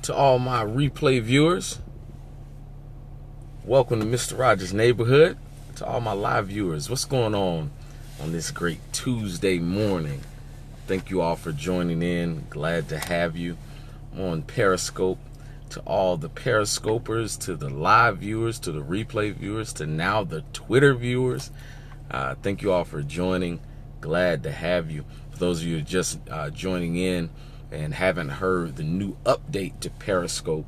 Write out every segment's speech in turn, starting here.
To all my replay viewers, welcome to Mr. Rogers' Neighborhood. To all my live viewers, what's going on this great Tuesday morning? Thank you all for joining in. Glad to have you on Periscope. To all the Periscopers, to the live viewers, to the replay viewers, to now the Twitter viewers, thank you all for joining. Glad to have you. For those of you just joining in and haven't heard the new update to Periscope,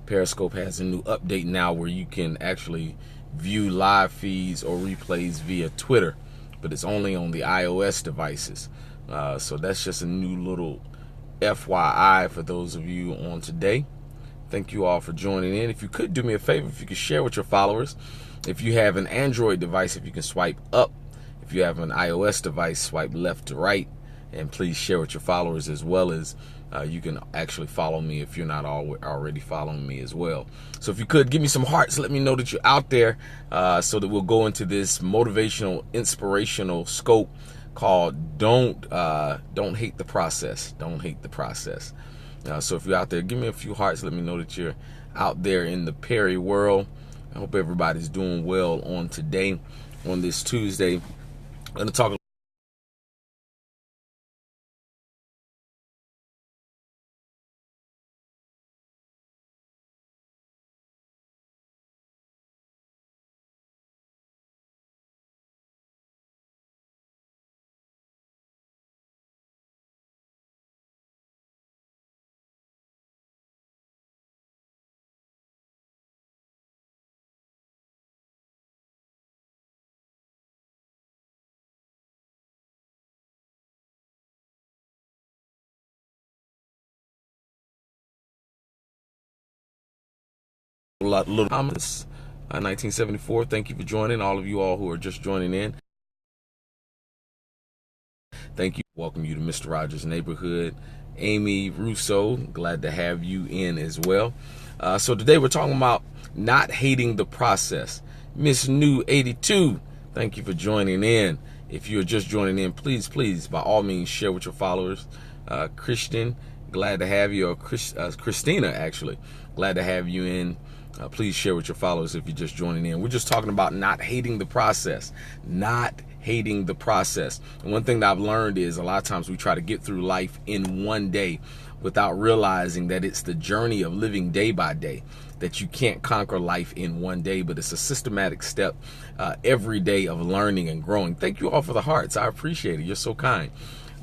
Periscope has a new update now where you can actually view live feeds or replays via Twitter, but it's only on the iOS devices. So that's just a new little FYI for those of you on today. Thank you all for joining in. If you could do me a favor, if you could share with your followers. If you have an Android device, if you can swipe up. If you have an iOS device, swipe left to right. And please share with your followers, as well as you can actually follow me if you're not already following me as well. So if you could give me some hearts, let me know that you're out there, so that we'll go into this motivational, inspirational scope called "Don't Hate the Process." Don't hate the process. So if you're out there, give me a few hearts. Let me know that you're out there in the Perry world. I hope everybody's doing well on today, on this Tuesday. I'm going to talk a little comments. 1974. Thank you for joining. All of you all who are just joining in, thank you. Welcome you to Mr. Rogers' Neighborhood. Amy Russo, glad to have you in as well. So today we're talking about not hating the process. Miss New 82, thank you for joining in. If you're just joining in, please, by all means, share with your followers. Christian, glad to have you. Or Christina, actually, glad to have you in. Please share with your followers if you're just joining in. We're just talking about not hating the process. Not hating the process. And one thing that I've learned is a lot of times we try to get through life in one day without realizing that it's the journey of living day by day, that you can't conquer life in one day, but it's a systematic step every day of learning and growing. Thank you all for the hearts. I appreciate it. You're so kind.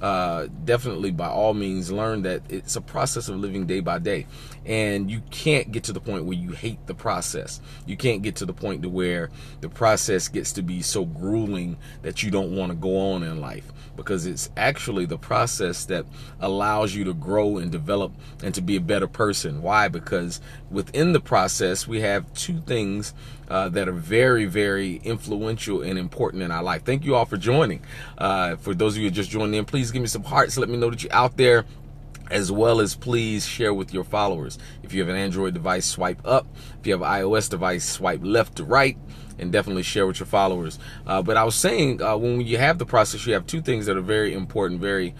Definitely, by all means, learn that it's a process of living day by day, and you can't get to the point where you hate the process. You can't get to the point to where the process gets to be so grueling that you don't want to go on in life, because it's actually the process that allows you to grow and develop and to be a better person. Why? Because within the process, we have two things that are very, very influential and important in our life. Thank you all for joining. For those of you who just joined in, please give me some hearts. Let me know that you're out there, as well as please share with your followers. If you have an Android device, swipe up. If you have an iOS device, swipe left to right, and definitely share with your followers. But I was saying, when you have the process, you have two things that are very important, very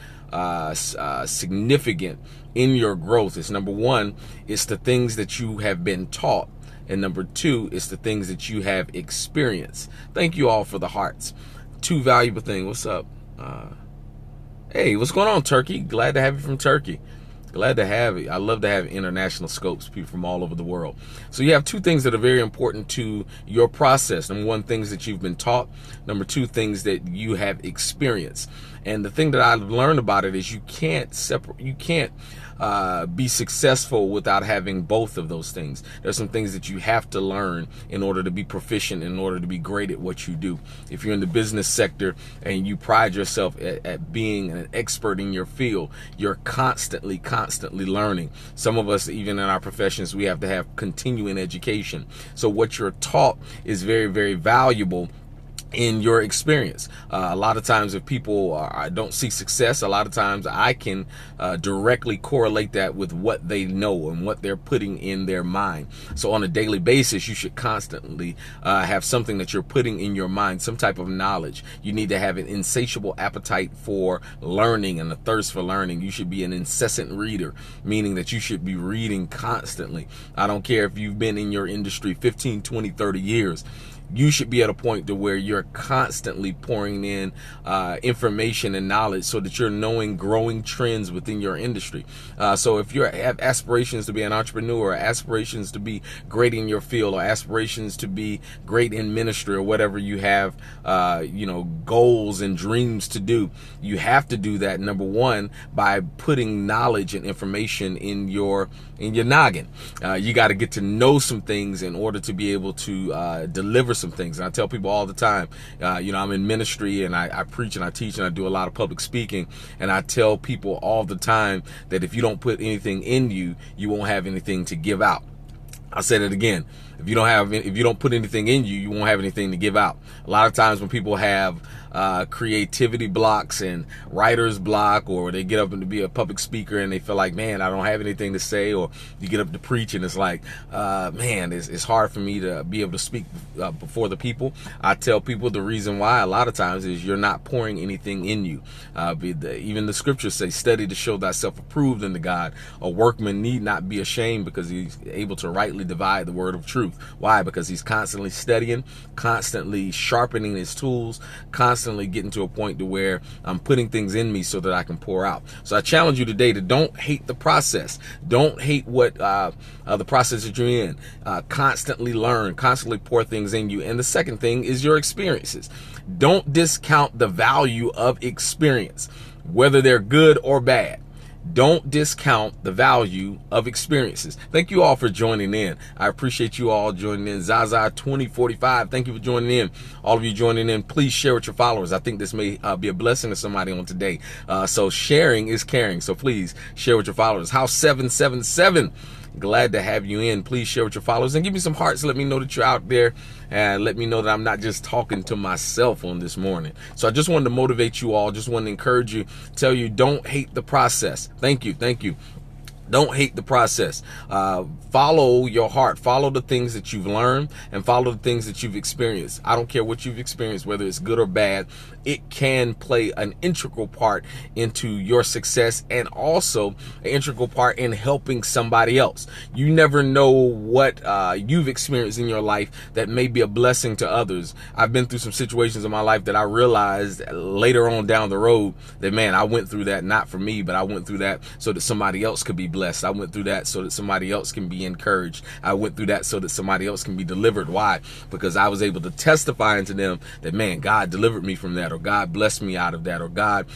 significant in your growth. It's number one, it's the things that you have been taught. And number two, it's the things that you have experienced. Thank you all for the hearts. Two valuable things. What's up? Hey, what's going on, Turkey? Glad to have you from Turkey. Glad to have it. I love to have international scopes, people from all over the world. So you have two things that are very important to your process. Number one, things that you've been taught. Number two, things that you have experienced. And the thing that I've learned about it is you can't be successful without having both of those things. There's some things that you have to learn in order to be proficient, in order to be great at what you do. If you're in the business sector and you pride yourself at being an expert in your field, you're constantly learning. Some of us, even in our professions, we have to have continuing education. So what you're taught is very, very valuable in your experience. A lot of times if people don't see success, a lot of times I can directly correlate that with what they know and what they're putting in their mind. So on a daily basis, you should constantly have something that you're putting in your mind, some type of knowledge. You need to have an insatiable appetite for learning and a thirst for learning. You should be an incessant reader, meaning that you should be reading constantly. I don't care if you've been in your industry 15, 20, 30 years. You should be at a point to where you're constantly pouring in information and knowledge so that you're knowing growing trends within your industry. So if you have aspirations to be an entrepreneur, or aspirations to be great in your field, or aspirations to be great in ministry, or whatever you have, goals and dreams to do, you have to do that, number one, by putting knowledge and information in your noggin. You got to get to know some things in order to be able to deliver some things. And I tell people all the time, I'm in ministry and I preach and I teach and I do a lot of public speaking. And I tell people all the time that if you don't put anything in you, you won't have anything to give out. I'll say that again. If you don't put anything in you, you won't have anything to give out. A lot of times when people have creativity blocks and writer's block, or they get up and to be a public speaker and they feel like, man, I don't have anything to say, or you get up to preach and it's like, man, it's hard for me to be able to speak before the people. I tell people the reason why a lot of times is you're not pouring anything in you. Even the scriptures say, study to show thyself approved unto God. A workman need not be ashamed, because he's able to rightly divide the word of truth. Why? Because he's constantly studying, constantly sharpening his tools, constantly getting to a point to where I'm putting things in me so that I can pour out. So I challenge you today to don't hate the process. Don't hate what the process that you're in. Constantly learn, constantly pour things in you. And the second thing is your experiences. Don't discount the value of experience, whether they're good or bad. Don't discount the value of experiences. Thank you all for joining in. I appreciate you all joining in. Zaza 2045, thank you for joining in. All of you joining in, please share with your followers. I think this may be a blessing to somebody on today. So sharing is caring. So please share with your followers. House 777. Glad to have you in. Please share with your followers and give me some hearts. Let me know that you're out there, and let me know that I'm not just talking to myself on this morning. So I just wanted to motivate you all. Just wanted to encourage you, tell you, don't hate the process. Thank you. Thank you. Don't hate the process. Follow your heart. Follow the things that you've learned and follow the things that you've experienced. I don't care what you've experienced, whether it's good or bad. It can play an integral part into your success, and also an integral part in helping somebody else. You never know what you've experienced in your life that may be a blessing to others. I've been through some situations in my life that I realized later on down the road that, man, I went through that not for me, but I went through that so that somebody else could be blessed. I went through that so that somebody else can be encouraged. I went through that so that somebody else can be delivered. Why? Because I was able to testify into them that, man, God delivered me from that, or God blessed me out of that, or God,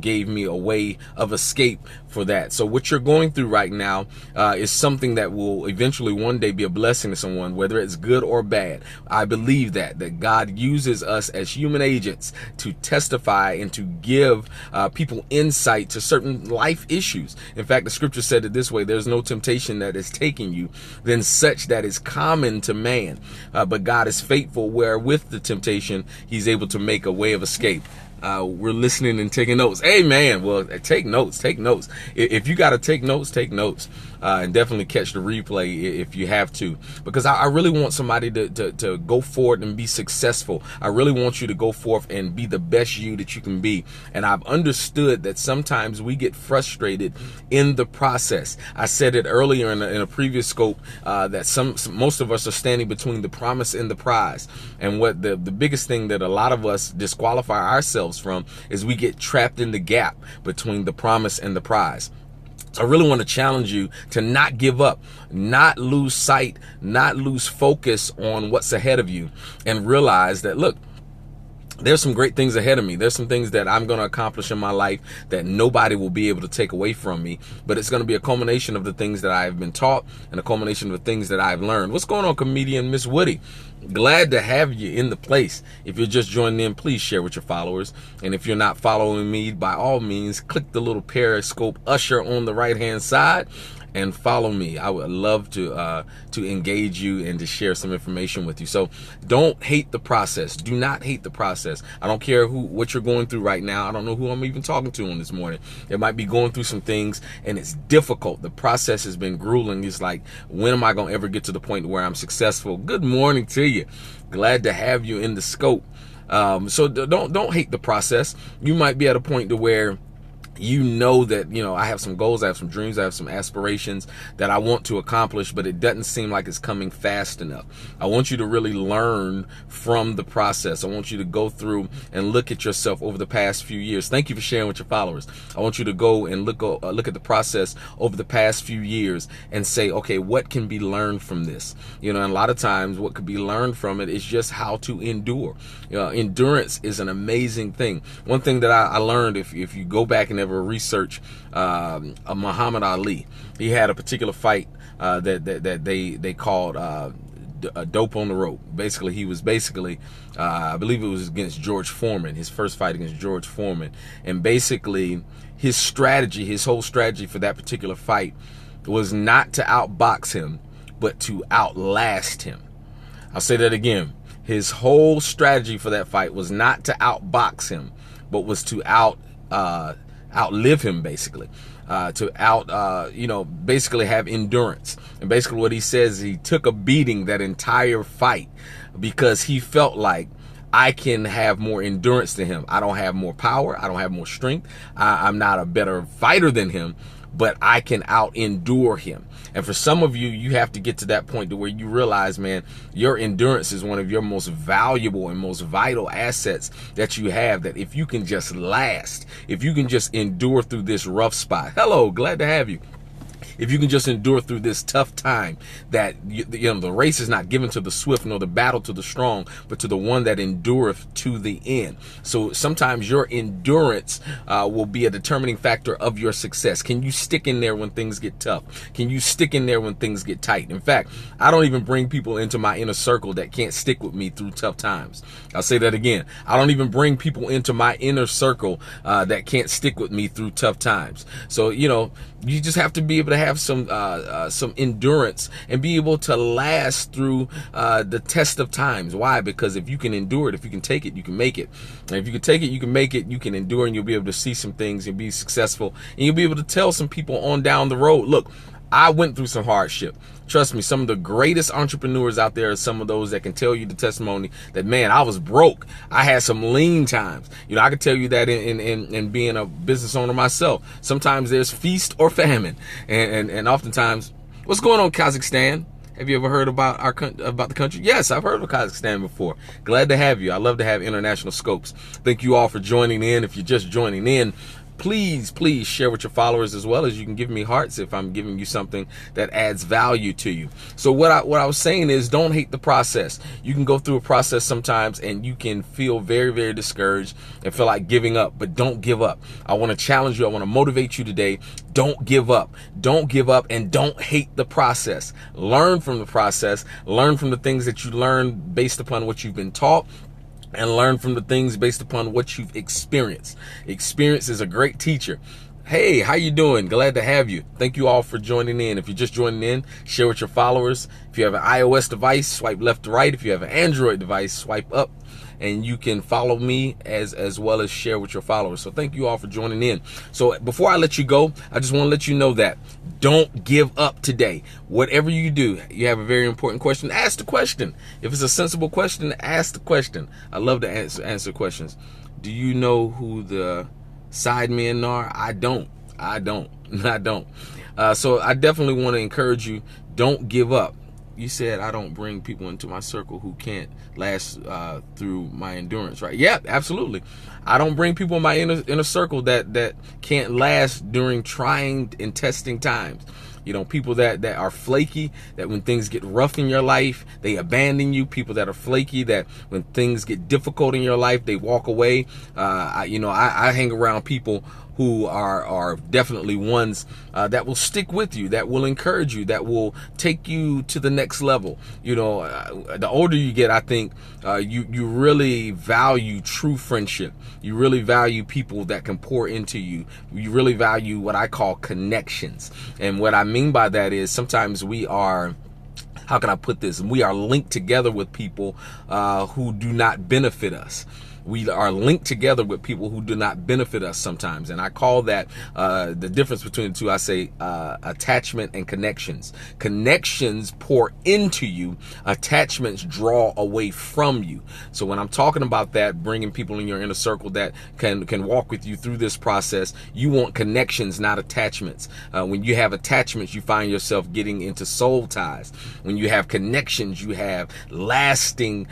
gave me a way of escape for that. So what you're going through right now is something that will eventually one day be a blessing to someone, whether it's good or bad. I believe that God uses us as human agents to testify and to give people insight to certain life issues. In fact, the scripture said it this way: there's no temptation that is taking you than such that is common to man. But God is faithful, where with the temptation, he's able to make a way of escape. We're listening and taking notes. Hey, man, well, take notes. If you got to take notes, and definitely catch the replay if you have to, because I really want somebody to go forward and be successful. I really want you to go forth and be the best you that you can be. And I've understood that sometimes we get frustrated in the process. I said it earlier in a previous scope that most of us are standing between the promise and the prize. And what the biggest thing that a lot of us disqualify ourselves from is we get trapped in the gap between the promise and the prize. I really want to challenge you to not give up, not lose sight, not lose focus on what's ahead of you, and realize that, look, there's some great things ahead of me. There's some things that I'm going to accomplish in my life that nobody will be able to take away from me. But it's going to be a culmination of the things that I've been taught and a culmination of the things that I've learned. What's going on, comedian Miss Woody? Glad to have you in the place. If you're just joining in, please share with your followers. And if you're not following me, by all means, click the little Periscope usher on the right-hand side and follow me. I would love to engage you and to share some information with you. So don't hate the process. Do not hate the process. I don't care what you're going through right now. I don't know who I'm even talking to on this morning. It might be going through some things and it's difficult. The process has been grueling. It's like, when am I going to ever get to the point where I'm successful? Good morning to you. Glad to have you in the scope. So don't hate the process. You might be at a point to where you know that, I have some goals, I have some dreams, I have some aspirations that I want to accomplish, but it doesn't seem like it's coming fast enough. I want you to really learn from the process. I want you to go through and look at yourself over the past few years. Thank you for sharing with your followers. I want you to go and look at the process over the past few years and say, okay, what can be learned from this? And a lot of times what could be learned from it is just how to endure. Endurance is an amazing thing. One thing that I learned, if you go back and research Muhammad Ali, he had a particular fight that they called dope on the rope. Basically, he was I believe it was against George Foreman, his first fight against George Foreman, and basically his whole strategy for that particular fight was not to outbox him, but to outlast him. I'll say that again. His whole strategy for that fight was not to outbox him, but was to outlive him, basically, basically have endurance. And basically what he says, he took a beating that entire fight because he felt like, I can have more endurance than him. I don't have more power. I don't have more strength. I'm not a better fighter than him, but I can out-endure him. And for some of you, you have to get to that point to where you realize, man, your endurance is one of your most valuable and most vital assets that you have, that if you can just last, if you can just endure through this rough spot. Hello, glad to have you. If you can just endure through this tough time, that the race is not given to the swift nor the battle to the strong, but to the one that endureth to the end. So sometimes your endurance will be a determining factor of your success. Can you stick in there when things get tough? Can you stick in there when things get tight? In fact, I don't even bring people into my inner circle that can't stick with me through tough times. I'll say that again. I don't even bring people into my inner circle that can't stick with me through tough times. So, you just have to be able to have some endurance and be able to last through the test of times. Why? Because if you can endure it, if you can take it, you can make it. And if you can take it, you can make it, you can endure, and you'll be able to see some things and be successful. And you'll be able to tell some people on down the road, look, I went through some hardship. Trust me, some of the greatest entrepreneurs out there are some of those that can tell you the testimony that, man, I was broke. I had some lean times. I could tell you that in being a business owner myself. Sometimes there's feast or famine. And oftentimes, what's going on, Kazakhstan? Have you ever heard about the country? Yes, I've heard of Kazakhstan before. Glad to have you. I love to have international scopes. Thank you all for joining in. If you're just joining in, please share with your followers, as well as you can give me hearts if I'm giving you something that adds value to you. So what I was saying is, don't hate the process. You can go through a process sometimes and you can feel very, very discouraged and feel like giving up, but don't give up. I want to challenge you. I want to motivate you today. Don't give up. Don't give up, and don't hate the process. Learn from the process. Learn from the things that you learn based upon what you've been taught, and learn from the things based upon what you've experienced. Experience is a great teacher. Hey, how you doing? Glad to have you. Thank you all for joining in. If you're just joining in, share with your followers. If you have an iOS device, swipe left to right. If you have an Android device, swipe up. And you can follow me as well as share with your followers. So thank you all for joining in. So before I let you go, I just want to let you know that don't give up today. Whatever you do, you have a very important question, ask the question. If it's a sensible question, ask the question. I love to answer questions. Do you know who the side men are? I don't. So I definitely want to encourage you, don't give up. You said I don't bring people into my circle who can't last through my endurance, right? Yeah, absolutely. I don't bring people in my inner circle that can't last during trying and testing times. People that are flaky, that when things get rough in your life, they abandon you. People that are flaky, that when things get difficult in your life, they walk away. I hang around people who are definitely ones that will stick with you, that will encourage you, that will take you to the next level. You know, the older you get, I think you really value true friendship. You really value people that can pour into you. You really value what I call connections. And what I mean by that is sometimes we are, how can I put this? We are linked together with people who do not benefit us. We are linked together with people who do not benefit us sometimes. And I call that the difference between the two. I say attachment and connections. Connections pour into you. Attachments draw away from you. So when I'm talking about that, bringing people in your inner circle that can walk with you through this process, you want connections, not attachments. When you have attachments, you find yourself getting into soul ties. When you have connections, you have lasting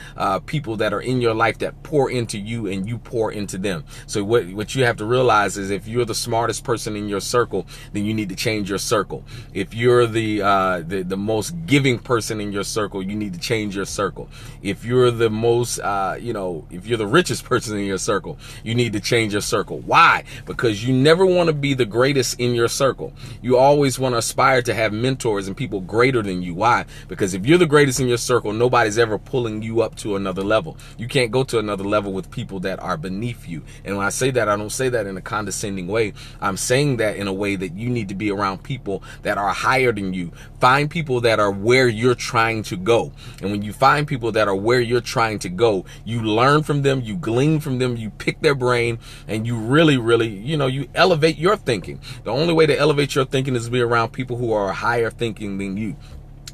people that are in your life that pour into you and you pour into them. So what you have to realize is if you're the smartest person in your circle, then you need to change your circle. If you're the most giving person in your circle, you need to change your circle. If you're the most if you're the richest person in your circle, you need to change your circle. Why? Because you never want to be the greatest in your circle. You always want to aspire to have mentors and people greater than you. Why? Because if you're the greatest in your circle, nobody's ever pulling you up to another level. You can't go to another level with people that are beneath you. And when I say that, I don't say that in a condescending way. I'm saying that in a way that you need to be around people that are higher than you. Find people that are where you're trying to go. And when you find people that are where you're trying to go, you learn from them, you glean from them, you pick their brain, and you really, you elevate your thinking. The only way to elevate your thinking is to be around people who are higher thinking than you,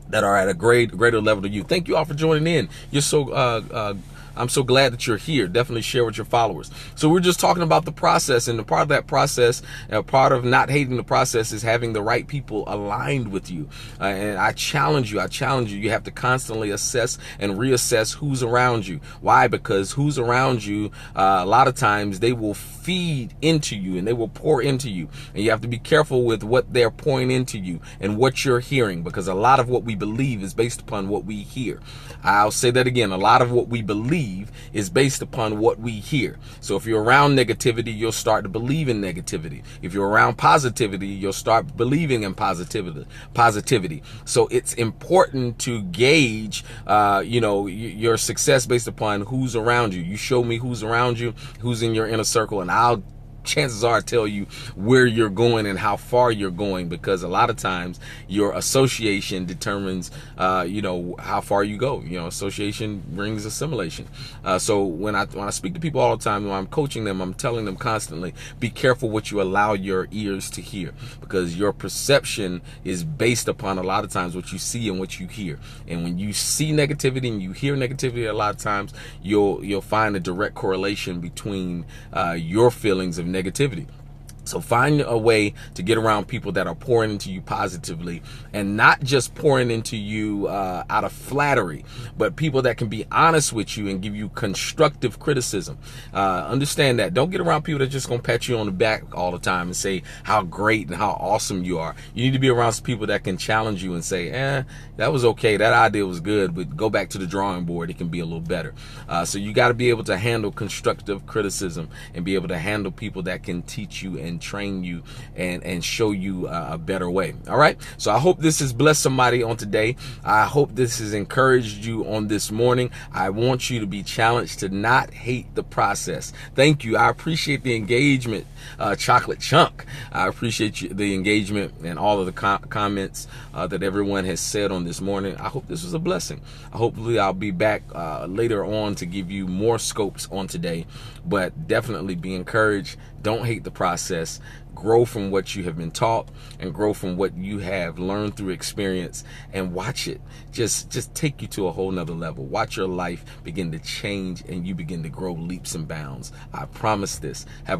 that are at a greater level than you. Thank you all for joining in. You're so I'm so glad that you're here. Definitely share with your followers. So we're just talking about the process, and the part of that process, part of not hating the process, is having the right people aligned with you. And I challenge you. You have to constantly assess and reassess who's around you. Why? Because who's around you, a lot of times they will feed into you and they will pour into you. And you have to be careful with what they're pouring into you and what you're hearing, because a lot of what we believe is based upon what we hear. I'll say that again. A lot of what we believe is based upon what we hear. So if you're around negativity, you'll start to believe in negativity. If you're around positivity, you'll start believing in positivity. So it's important to gauge, your success based upon who's around you. You show me who's around you, who's in your inner circle, and I'll chances are tell you where you're going and how far you're going, because a lot of times your association determines how far you go. Association brings assimilation. So when I speak to people all the time, when I'm coaching them, I'm telling them constantly, be careful what you allow your ears to hear, because your perception is based upon a lot of times what you see and what you hear. And when you see negativity and you hear negativity, a lot of times you'll find a direct correlation between your feelings of negativity. So find a way to get around people that are pouring into you positively, and not just pouring into you out of flattery, but people that can be honest with you and give you constructive criticism. Understand that. Don't get around people that are just going to pat you on the back all the time and say how great and how awesome you are. You need to be around some people that can challenge you and say, that was okay. That idea was good, but go back to the drawing board. It can be a little better. So you got to be able to handle constructive criticism and be able to handle people that can teach you and train you and show you a better way. All right. So I hope this has blessed somebody on today. I hope this has encouraged you on this morning. I want you to be challenged to not hate the process. Thank you. I appreciate the engagement, Chocolate Chunk. I appreciate the engagement and all of the comments that everyone has said on this morning. I hope this was a blessing. Hopefully I'll be back later on to give you more scopes on today, but definitely be encouraged. Don't hate the process. Grow from what you have been taught and grow from what you have learned through experience, and watch it just take you to a whole nother level. Watch your life begin to change and you begin to grow leaps and bounds. I promise this. Have a